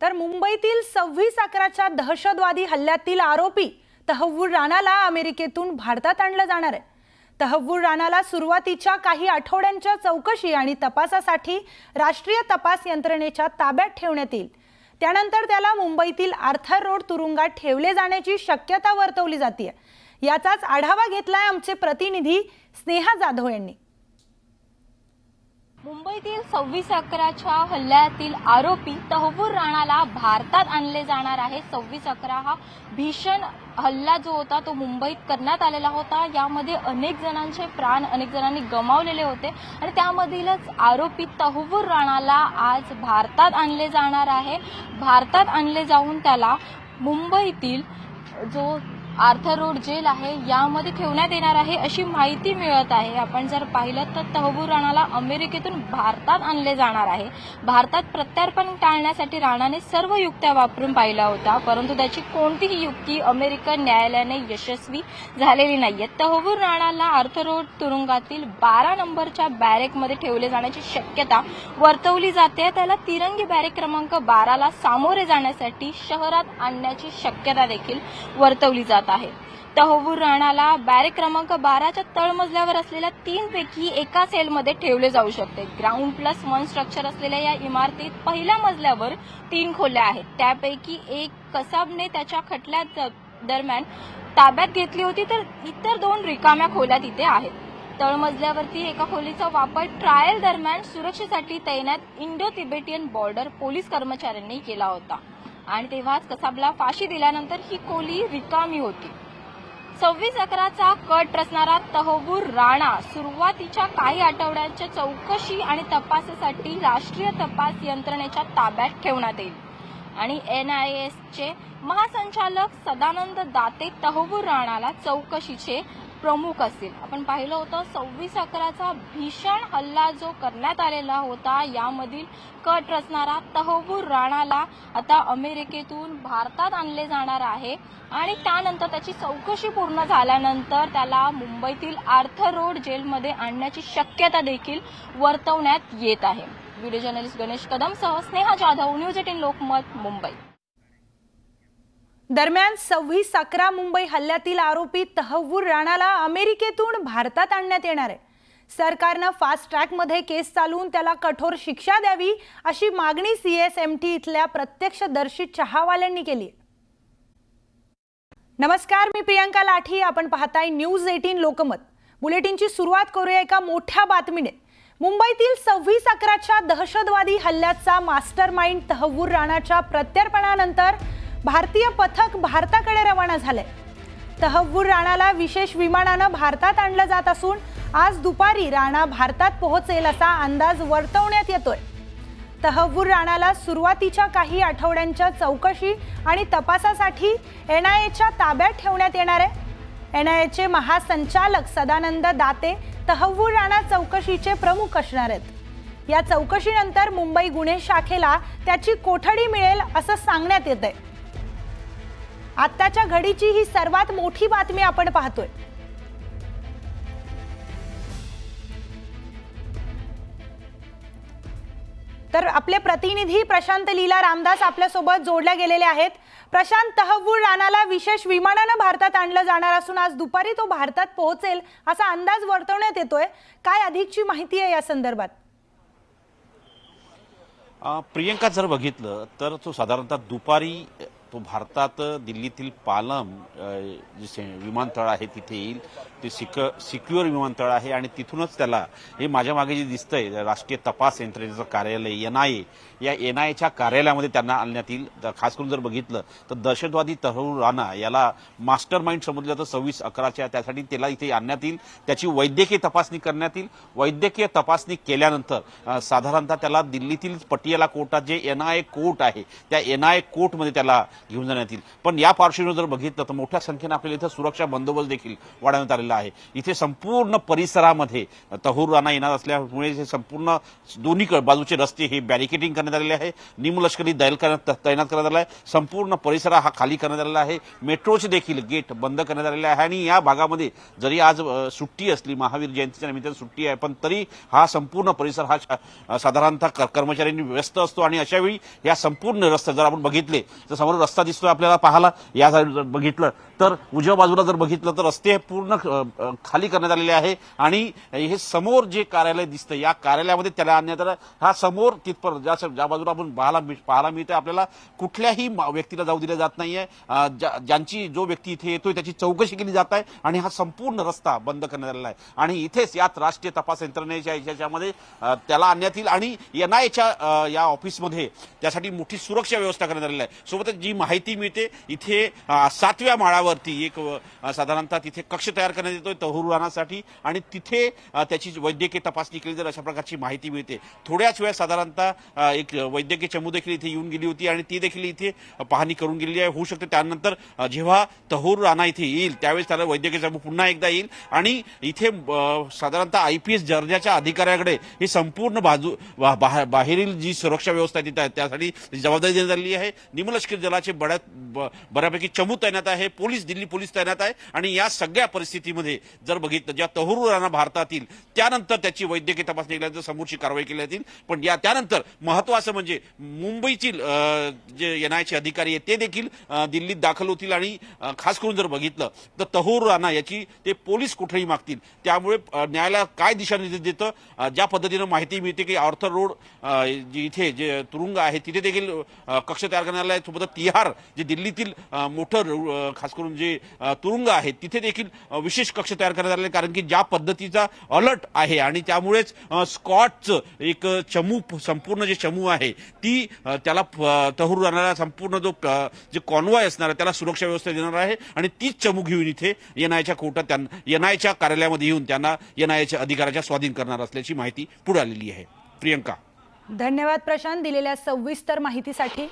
तर मुंबईतील 26/11च्या दहशतवादी हल्ल्यातील आरोपी तहव्वूर राणाला अमेरिकेतून भारतात आणलं जाणार आहे। तहव्वूर राणाला सुरुवातीच्या काही आठवड्यांच्या चौकशी आणि तपासासाठी राष्ट्रीय तपास यंत्रणेच्या ताब्यात ठेवण्यात येईल। त्यानंतर त्याला मुंबईतील आर्थर रोड तुरुंगात ठेवले जाण्याची शक्यता वर्तवली जाते। याचाच आढावा घेतलाय आमचे प्रतिनिधी स्नेहा जाधव यांनी। मुंबईतील 26/11च्या हल्ल्यातील आरोपी तहव्वूर राणाला भारतात आणले जाणार आहे। 26/11 हा भीषण हल्ला जो होता तो मुंबईत करण्यात आलेला होता। यामध्ये अनेक जणांचे प्राण अनेक जणांनी गमावलेले होते आणि त्यामधीलच आरोपी तहव्वूर राणाला आज भारतात आणले जाणार आहे। भारतात आणले जाऊन त्याला मुंबईतील जो आर्थर रोड जेल आहे यामध्ये ठेवण्यात येणार आहे अशी माहिती मिळत आहे। आपण जर पाहिलं तर तहव्वूर राणाला अमेरिकेतून भारतात आणले जाणार आहे। भारतात प्रत्यार्पण टाळण्यासाठी राणाने सर्व युक्त्या वापरून पाहिला होता, परंतु त्याची कोणतीही युक्ती अमेरिकन न्यायालयाने यशस्वी झालेली नाहीये। तहव्वूर राणाला आर्थर रोड तुरुंगातील 12 नंबरच्या बॅरेकमध्ये ठेवले जाण्याची शक्यता वर्तवली जाते। त्याला तिरंगी बॅरेक क्रमांक 12ला सामोरे जाण्यासाठी शहरात आणण्याची शक्यता देखील वर्तवली जाते आहे। तहव्वूर राणाला बॅरेक क्रमांक 12च्या तळमजल्यावर असलेल्या 3 पैकी एका सेलमध्ये ठेवले जाऊ शकते। ग्राउंड प्लस 1 स्ट्रक्चर असलेल्या या इमारतीत पहिल्या मजल्यावर 3 खोल्या आहेत। त्यापैकी एक कसाबने त्याच्या खटल्यात दरम्यान ताब्यात घेतली होती, तर इतर 2 रिकाम्या खोल्या तिथे आहेत। तळमजल्यावरती एका खोलीचा वापर ट्रायल दरम्यान सुरक्षेसाठी तैनात इंडो तिबेटियन बॉर्डर पोलीस कर्मचाऱ्यांनी केला होता आणि तेव्हाच कसाबला फाशी दिल्यानंतर ही खोली रिकामी होती। 26/11चा कट रचणारा तहव्वूर राणा सुरुवातीच्या काही आठवड्यांच्या चौकशी आणि तपासासाठी राष्ट्रीय तपास यंत्रणेच्या ताब्यात ठेवण्यात येईल आणि NIAचे महासंचालक सदानंद दाते तहव्वूर राणाला चौकशीचे प्रमुख असतील। आपण पाहिलं होतं 26/11चा भीषण हल्ला जो करण्यात आलेला होता यामधील कट रचणारा तहव्वूर राणाला आता अमेरिकेतून भारतात आणले जाणार आहे आणि त्यानंतर त्याची चौकशी पूर्ण झाल्यानंतर त्याला मुंबईतील आर्थर रोड जेलमध्ये आणण्याची शक्यता देखील वर्तवण्यात येत आहे। व्हिडिओ जर्नलिस्ट गणेश कदमसह स्नेहा जाधव, न्यूज 18 लोकमत, मुंबई। दरम्यान 26/11 मुंबई हल्ल्यातील आरोपी तहव्वूर राणाला अमेरिकेतून भारतात आणण्यात येणार आहे। सरकारने फास्ट ट्रॅकमध्ये केस चालवून त्याला कठोर शिक्षा द्यावी अशी मागणी CSMT इथल्या प्रत्यक्षदर्शी चहावाल्यांनी केली। नमस्कार, मी प्रियंका लाठी, आपण पाहताय न्यूज 18 लोकमत। बुलेटिनची सुरुवात करूया एका मोठ्या बातमीने। मुंबईतील 26/11च्या दहशतवादी हल्ल्याचा मास्टरमाइंड तहव्वूर राणाच्या प्रत्यार्पणानंतर भारतीय पथक भारताकडे रवाना झाले। तहव्वूर राणाला विशेष विमानानं भारतात आणलं जात असून आज दुपारी राणा भारतात पोहोचेल असा अंदाज वर्तवण्यात येतोय। तहव्वूर राणाला सुरुवातीच्या काही आठवड्यांच्या चौकशी आणि तपासासाठी NIAच्या ताब्यात ठेवण्यात येणार आहे। NIAचे महासंचालक सदानंद दाते तहव्वूर राणा चौकशीचे प्रमुख असणार आहेत। या चौकशीनंतर मुंबई गुन्हे शाखेला त्याची कोठडी मिळेल असं सांगण्यात येतंय। आत्ताच्या घडीची ही सर्वात मोठी बातमी आपण पाहतोय। तर आपले प्रतिनिधी प्रशांत लीला रामदास आपल्या सोबत जोडल्या गेलेले आहेत। प्रशांत, तहव्वूर राणाला विशेष विमानानं भारतात आणलं जाणार असून आज दुपारी तो भारतात पोहोचेल असा अंदाज वर्तवण्यात येतोय। काय अधिकची माहिती आहे या संदर्भात? प्रियंका, जर बघितलं तर तो साधारणतः दुपारी तो भारतात दिल्लीतील पालम जे विमानतळ आहे तिथे येईल। ते सिक्युअर विमानतळ आहे आणि तिथूनच त्याला हे माझ्या मागे जे दिसतंय राष्ट्रीय तपास यंत्रणेचं कार्यालय NIA, या NIAच्या कार्यालयामध्ये त्यांना आणण्यात येईल। खास करून जर बघितलं तर दहशतवादी तहव्वूर राणा याला मास्टरमाइंड समजलं जातं 26/11च्या, त्यासाठी त्याला इथे आणण्यात येईल। त्याची वैद्यकीय तपासणी करण्यात येईल। वैद्यकीय तपासणी केल्यानंतर साधारणतः त्याला दिल्लीतील पटियाला कोर्टात जे NIA कोर्ट आहे त्या NIA कोर्टमध्ये त्याला घेऊन जाण्यात येईल. पण या पार्श्वभूमीवर जर बघितलं तर मोठ्या संख्येने आपल्याला इथं सुरक्षा बंदोबस्त देखील वाढवण्यात आलेला आहे. इथे संपूर्ण परिसरामध्ये तहूर राणा येणार असल्यामुळे हे संपूर्ण दोन्ही बाजूचे रस्ते हे बॅरिकेडिंग करण्यात आलेले आहे. निमलष्करी दल तैनात करण्यात आला आहे. संपूर्ण परिसर हा खाली करण्यात आलेला आहे. मेट्रोचे देखील गेट बंद करण्यात आलेले आहे आणि या भागामध्ये जरी आज सुट्टी असली, महावीर जयंतीच्या निमित्ताने सुट्टी आहे, पण तरी हा संपूर्ण परिसर हा साधारणतः कर्मचाऱ्यांनी व्यस्त असतो आणि अशा वेळी या संपूर्ण रस्ते जर आपण बघितले तर समोर रस्ता दिसतोय आपल्याला पाहायला. या साईड जर बघितलं तर उजव्या बाजूला जर बघितलं तर रस्ते पूर्ण खाली करण्यात आलेले आहे आणि हे समोर जे कार्यालय दिसतं या कार्यालयामध्ये त्याला आणण्यात आलं. हा समोर तिथपर्यंत ज्या बाजूला आपण पाहायला मिळते आपल्याला कुठल्याही व्यक्तीला जाऊ दिलं जात नाहीये. ज्यांची जो व्यक्ती इथे येतोय त्याची चौकशी केली जात आहे आणि हा संपूर्ण रस्ता बंद करण्यात आलेला आहे आणि इथेच यात राष्ट्रीय तपास यंत्रणेच्या याच्यामध्ये त्याला आणण्यात येईल आणि NIAच्या या ऑफिसमध्ये त्यासाठी मोठी सुरक्षा व्यवस्था करण्यात आलेली आहे. सोबतच जी माहिती मिळते इथे 7व्या माळावरती एक साधारणतः तिथे कक्ष तयार करण्यात येतोय तहूर राणासाठी आणि तिथे त्याची वैद्यकीय तपासणी केली जाईल अशा प्रकारची माहिती मिळते. थोड्याच वेळा साधारणतः एक वैद्यकीय चमू देखील इथे येऊन गेली होती आणि ती देखील इथे पाहणी करून गेलेली आहे. होऊ शकते त्यानंतर जेव्हा तहूर राणा इथे येईल त्यावेळेस त्याला वैद्यकीय चमू पुन्हा एकदा येईल आणि इथे साधारणतः IPS दर्जाच्या अधिकाऱ्याकडे ही संपूर्ण बाहेरील जी सुरक्षा व्यवस्था तिथे आहे त्यासाठी जबाबदारी देण्यात आलेली आहे. निमलष्करी दलाचे बऱ्यापैकी चमू तैनात आहे, दिल्ली पोलीस तैनात आहे आणि या सगळ्या परिस्थितीमध्ये जर बघितलं ज्या तहूर राणा भारतात येईल त्यानंतर त्याची वैद्यकीय तपासणी केल्यानंतर समोरची कारवाई केली जाईल. पण त्यानंतर महत्वाचं म्हणजे मुंबईतील जे NIAचे अधिकारी आहेत ते देखील दिल्लीत दाखल होतील आणि खास करून जर बघितलं तर तहूर राणा याची ते पोलीस कोठडी मागतील. त्यामुळे न्यायालय काय दिशानिर्देश देतं, ज्या पद्धतीनं माहिती मिळते की ऑर्थर रोड इथे जे तुरुंग आहे तिथे देखील कक्ष तयार करण्यात आला आहे. सोबत तिहार जे दिल्लीतील मोठं खास करून जे तुरुंग आहे तिथे देखील विशेष कक्ष तयार करण्यात आले कारण की ज्या पद्धतीचा अलर्ट आहे आणि त्यामुळेच स्कॉटचं एक चमू संपूर्ण जे चमू आहे ती त्याला तहूर राणाला संपूर्ण जो जे कॉन्वॉय असणार आहे त्याला सुरक्षा व्यवस्था देणार आहे आणि तीच चमू घेऊन इथे NIAच्या कोर्टात NIAच्या कार्यालयामध्ये येऊन त्यांना NIAच्या अधिकाराच्या स्वाधीन करणार असल्याची माहिती पुढे आलेली आहे. प्रियंका, धन्यवाद प्रशांत दिलेल्या सविस्तर माहितीसाठी.